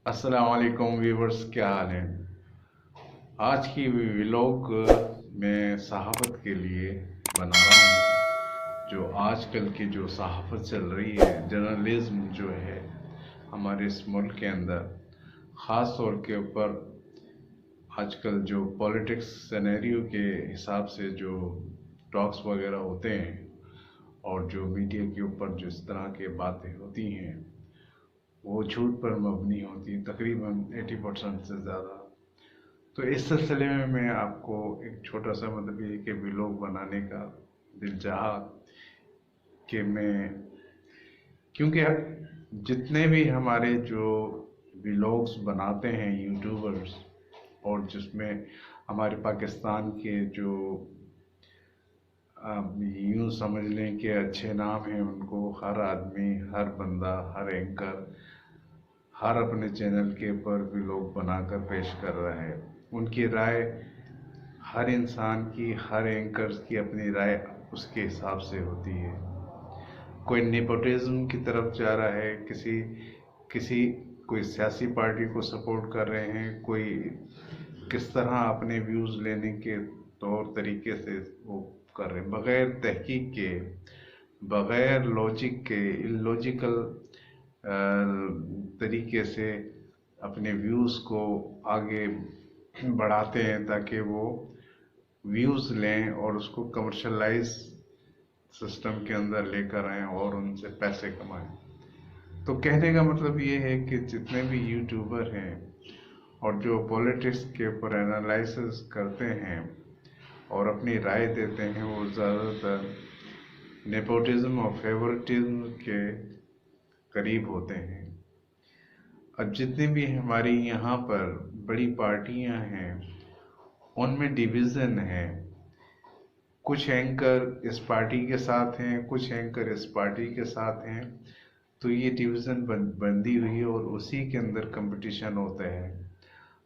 अस्सलाम वालेकुम व्यूवर्स, क्या हाल है। आज की व्लॉग मैं सहाफ़त के लिए बना रहा हूँ। जो आजकल की जो सहाफ़त चल रही है, जर्नलिज्म जो है हमारे इस मुल्क के अंदर, ख़ास तौर के ऊपर आजकल जो पॉलिटिक्स सिनेरियो के हिसाब से जो टॉक्स वगैरह होते हैं और जो मीडिया के ऊपर जो इस तरह की बातें होती हैं वो झूठ पर मबनी होती है, तकरीबन 80% से ज़्यादा। तो इस सिलसिले में मैं आपको एक छोटा सा मतलब ये कि व्लॉग बनाने का दिल चाहा कि मैं, क्योंकि जितने भी हमारे जो व्लॉग्स बनाते हैं यूट्यूबर्स, और जिसमें हमारे पाकिस्तान के जो यूँ समझ लें कि अच्छे नाम हैं, उनको हर आदमी, हर बंदा, हर एंकर, हर अपने चैनल के ऊपर व्लॉग बनाकर पेश कर रहा है। उनकी राय, हर इंसान की, हर एंकर्स की अपनी राय उसके हिसाब से होती है। कोई नेपोटिज्म की तरफ जा रहा है, किसी किसी कोई सियासी पार्टी को सपोर्ट कर रहे हैं, कोई किस तरह अपने व्यूज़ लेने के तौर तरीके से वो कर रहे हैं, बग़ैर तहकीक के, बग़ैर लॉजिक के, इलॉजिकल तरीके से अपने व्यूज़ को आगे बढ़ाते हैं ताकि वो व्यूज़ लें और उसको कमर्शलाइज सिस्टम के अंदर लेकर आएँ और उनसे पैसे कमाएं। तो कहने का मतलब ये है कि जितने भी यूट्यूबर हैं और जो पॉलिटिक्स के ऊपर एनालिसिस करते हैं और अपनी राय देते हैं, वो ज़्यादातर नेपोटिज्म और फेवरेटिज्म के करीब होते हैं। अब जितने भी हमारी यहाँ पर बड़ी पार्टियाँ हैं उनमें डिवीज़न है। कुछ एंकर इस पार्टी के साथ हैं, कुछ एंकर इस पार्टी के साथ हैं। तो ये डिवीज़न बंदी हुई है और उसी के अंदर कंपटीशन होता है।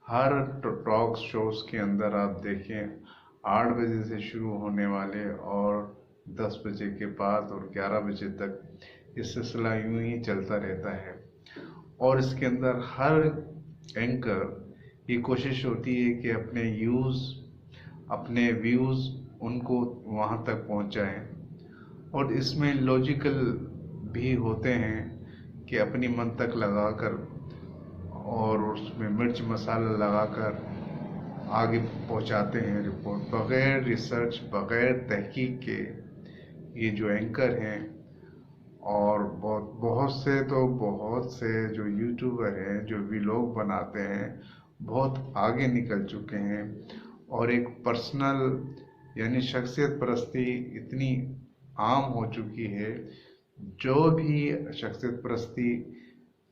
हर टॉक शोज़ के अंदर आप देखें, 8 बजे से शुरू होने वाले और 10 बजे के बाद और 11 बजे तक ये सिलसिला यूं ही चलता रहता है। और इसके अंदर हर एंकर की कोशिश होती है कि अपने व्यूज़ उनको वहाँ तक पहुँचाएं, और इसमें लॉजिकल भी होते हैं कि अपनी मंतक लगाकर और उसमें मिर्च मसाला लगाकर आगे पहुंचाते हैं रिपोर्ट, बग़ैर रिसर्च, बग़ैर तहकीक के। ये जो एंकर हैं और बहुत बहुत से जो यूट्यूबर हैं जो व्लॉग बनाते हैं, बहुत आगे निकल चुके हैं। और एक पर्सनल यानी शख्सियत परस्ती इतनी आम हो चुकी है, जो भी शख्सियत परस्ती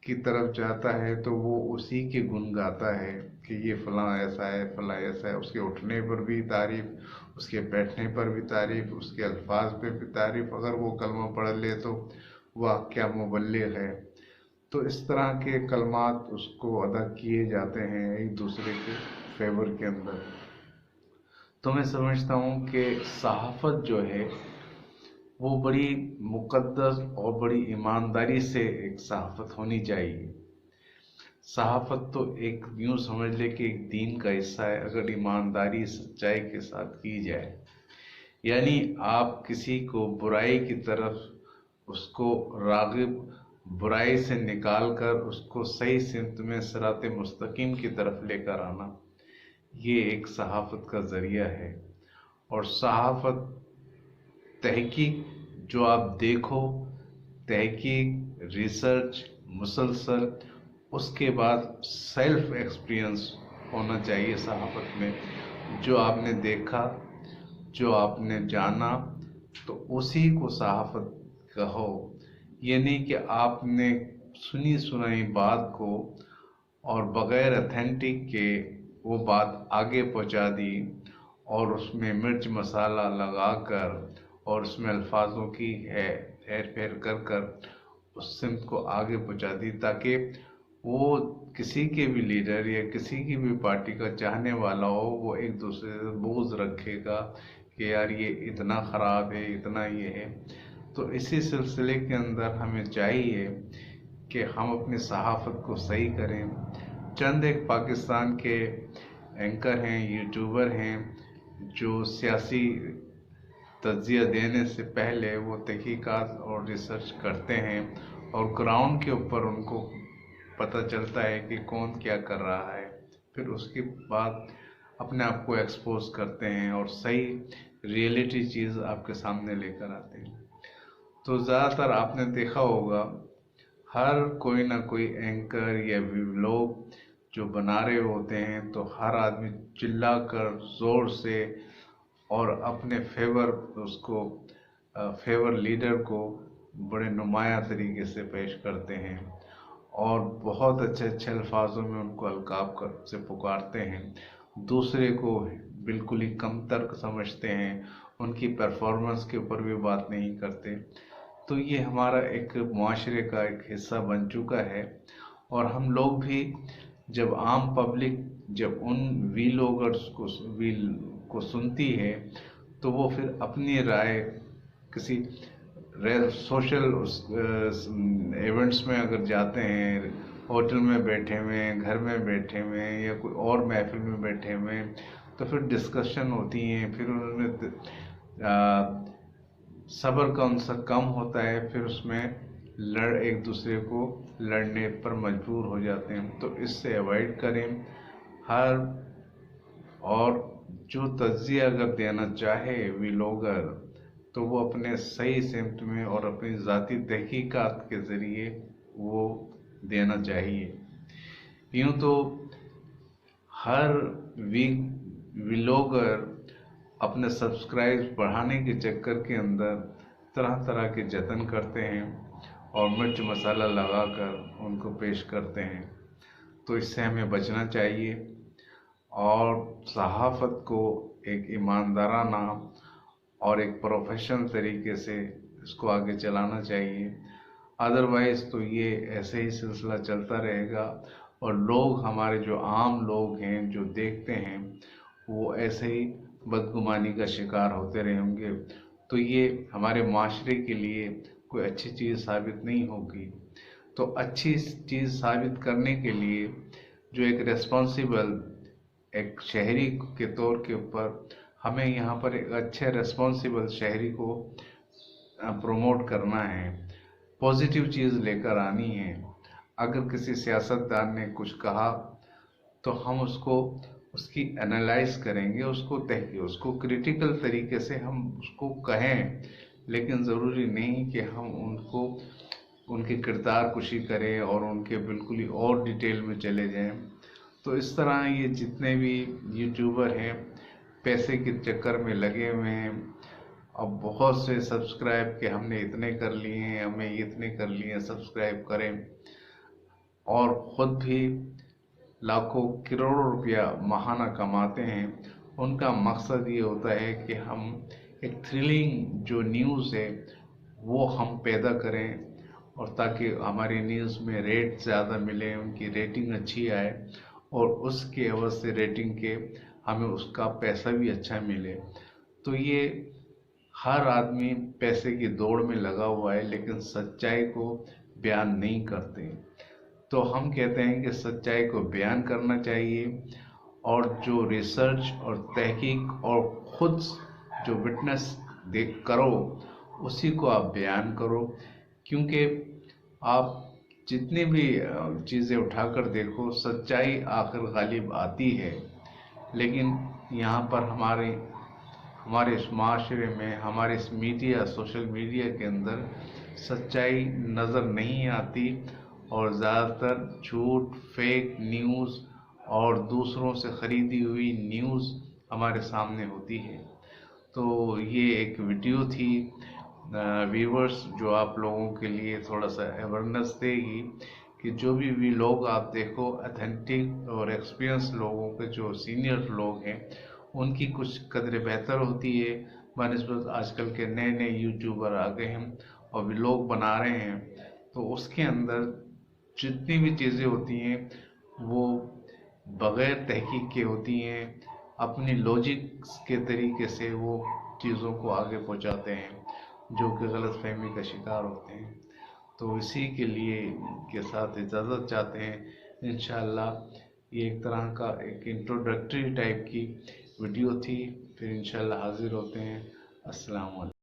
की तरफ जाता है तो वो उसी के गुण गाता है कि ये फलां ऐसा है, फलां ऐसा है। उसके उठने पर भी तारीफ, उसके बैठने पर भी तारीफ, उसके अल्फाज पे भी तारीफ, अगर वो कलमा पढ़ ले तो वाह क्या मुबल्लिग है। तो इस तरह के कलमात उसको अदा किए जाते हैं एक दूसरे के फेवर के अंदर। तो मैं समझता हूँ कि सहाफ़त जो है वो बड़ी मुक़द्दस और बड़ी ईमानदारी से एक सहाफ़त होनी चाहिए। सहाफ़त तो एक यूँ समझ ले कि एक दीन का हिस्सा है, अगर ईमानदारी सच्चाई के साथ की जाए। यानी आप किसी को बुराई की तरफ उसको राग़िब, बुराई से निकाल कर उसको सही सिमत में सिरात मुस्तकीम की तरफ लेकर आना, ये एक सहाफ़त का ज़रिया है। और सहाफ़त तहकीक, जो आप देखो, तहकीक, रिसर्च, मुसलसल, उसके बाद सेल्फ एक्सपीरियंस होना चाहिए सहाफ़त में। जो आपने देखा, जो आपने जाना, तो उसी को सहाफ़त कहो। ये नहीं कि आपने सुनी सुनाई बात को और बग़ैर अथेंटिक के वो बात आगे पहुंचा दी और उसमें मिर्च मसाला लगाकर और उसमें अल्फाजों की हेर फेर कर कर उस सिमत को आगे पहुंचा दी, ताकि वो किसी के भी लीडर या किसी की भी पार्टी का चाहने वाला हो, वो एक दूसरे से बोझ रखेगा कि यार ये इतना ख़राब है, इतना ये है। तो इसी सिलसिले के अंदर हमें चाहिए कि हम अपनी सहाफ़त को सही करें। चंद एक पाकिस्तान के एंकर हैं, यूट्यूबर हैं, जो सियासी तज्ज़िया देने से पहले वो तहकीकात और रिसर्च करते हैं और ग्राउंड के ऊपर उनको पता चलता है कि कौन क्या कर रहा है, फिर उसके बाद अपने आप को एक्सपोज करते हैं और सही रियलिटी चीज़ आपके सामने लेकर आते हैं। तो ज़्यादातर आपने देखा होगा हर कोई ना कोई एंकर या व्लॉग जो बना रहे होते हैं, तो हर आदमी चिल्ला कर ज़ोर से और अपने फेवर लीडर को बड़े नुमाया तरीके से पेश करते हैं और बहुत अच्छे अच्छे अल्फाजों में उनको अलकाब कर से पुकारते हैं। दूसरे को बिल्कुल ही कमतर समझते हैं, उनकी परफॉर्मेंस के ऊपर भी बात नहीं करते। तो ये हमारा एक मुआशरे का एक हिस्सा बन चुका है। और हम लोग भी जब आम पब्लिक जब उन वील को सुनती है, तो वो फिर अपनी राय किसी सोशल इवेंट्स में अगर जाते हैं, होटल में बैठे हुए हैं, घर में बैठे हुए हैं या कोई और महफिल में बैठे हुए हैं, तो फिर डिस्कशन होती हैं, फिर उन्होंने सब्र का उनसे कम होता है, फिर उसमें एक दूसरे को लड़ने पर मजबूर हो जाते हैं। तो इससे अवॉइड करें। हर और जो तज्ज़िया अगर देना चाहे व्लॉगर, तो वो अपने सही सिमत में और अपनी ज़ाती तहकीकात के ज़रिए वो देना चाहिए। यूँ तो हर व्लॉगर अपने सब्सक्राइब बढ़ाने के चक्कर के अंदर तरह तरह के जतन करते हैं और मिर्च मसाला लगाकर उनको पेश करते हैं। तो इससे हमें बचना चाहिए और सहाफ़त को एक ईमानदाराना और एक प्रोफेशनल तरीके से इसको आगे चलाना चाहिए। अदरवाइज़ तो ये ऐसे ही सिलसिला चलता रहेगा और लोग, हमारे जो आम लोग हैं जो देखते हैं, वो ऐसे ही बदगुमानी का शिकार होते रहेंगे। तो ये हमारे माशरे के लिए कोई अच्छी चीज़ साबित नहीं होगी। तो अच्छी चीज़ साबित करने के लिए जो एक रेस्पॉन्सिबल एक शहरी के तौर के ऊपर हमें यहाँ पर एक अच्छे रेस्पॉन्सिबल शहरी को प्रमोट करना है, पॉजिटिव चीज़ लेकर आनी है। अगर किसी सियासतदान ने कुछ कहा तो हम उसकी एनालाइज करेंगे, उसको क्रिटिकल तरीके से हम उसको कहें, लेकिन ज़रूरी नहीं कि हम उनकी किरदार कुशी करें और उनके बिल्कुल ही और डिटेल में चले जाएं। तो इस तरह ये जितने भी यूट्यूबर हैं पैसे के चक्कर में लगे हुए हैं। अब बहुत से सब्सक्राइब के हमने इतने कर लिए हैं, हमें इतने कर लिए हैं, सब्सक्राइब करें, और ख़ुद भी लाखों करोड़ों रुपया माहाना कमाते हैं। उनका मकसद ये होता है कि हम एक थ्रिलिंग जो न्यूज़ है वो हम पैदा करें, और ताकि हमारी न्यूज़ में रेट ज़्यादा मिले, उनकी रेटिंग अच्छी आए, और उसके एवज से रेटिंग के हमें उसका पैसा भी अच्छा मिले। तो ये हर आदमी पैसे की दौड़ में लगा हुआ है, लेकिन सच्चाई को बयान नहीं करते। तो हम कहते हैं कि सच्चाई को बयान करना चाहिए, और जो रिसर्च और तहकीक और खुद जो विटनेस देख करो उसी को आप बयान करो। क्योंकि आप जितनी भी चीज़ें उठाकर देखो, सच्चाई आखिर गालिब आती है। लेकिन यहाँ पर हमारे इस माशरे में, हमारे इस सोशल मीडिया के अंदर सच्चाई नज़र नहीं आती, और ज़्यादातर झूठ, फेक न्यूज़ और दूसरों से ख़रीदी हुई न्यूज़ हमारे सामने होती है। तो ये एक वीडियो थी व्यूवर्स, जो आप लोगों के लिए थोड़ा सा अवेयरनेस देगी कि जो भी लोग आप देखो, ऑथेंटिक और एक्सपीरियंस लोगों के, जो सीनियर लोग हैं, उनकी कुछ कदर बेहतर होती है बनिस्बत आजकल के नए नए यूट्यूबर आ गए हैं और व्लॉग बना रहे हैं। तो उसके अंदर जितनी भी चीज़ें होती हैं वो बग़ैर तहकीक के होती हैं, अपनी लॉजिक के तरीके से वो चीज़ों को आगे पहुंचाते हैं, जो कि गलतफहमी का शिकार होते हैं। तो इसी के लिए के साथ इजाज़त चाहते हैं। इंशाल्लाह ये एक तरह का एक इंट्रोडक्टरी टाइप की वीडियो थी, फिर इंशाल्लाह हाजिर होते हैं। अस्सलाम वालेकुम।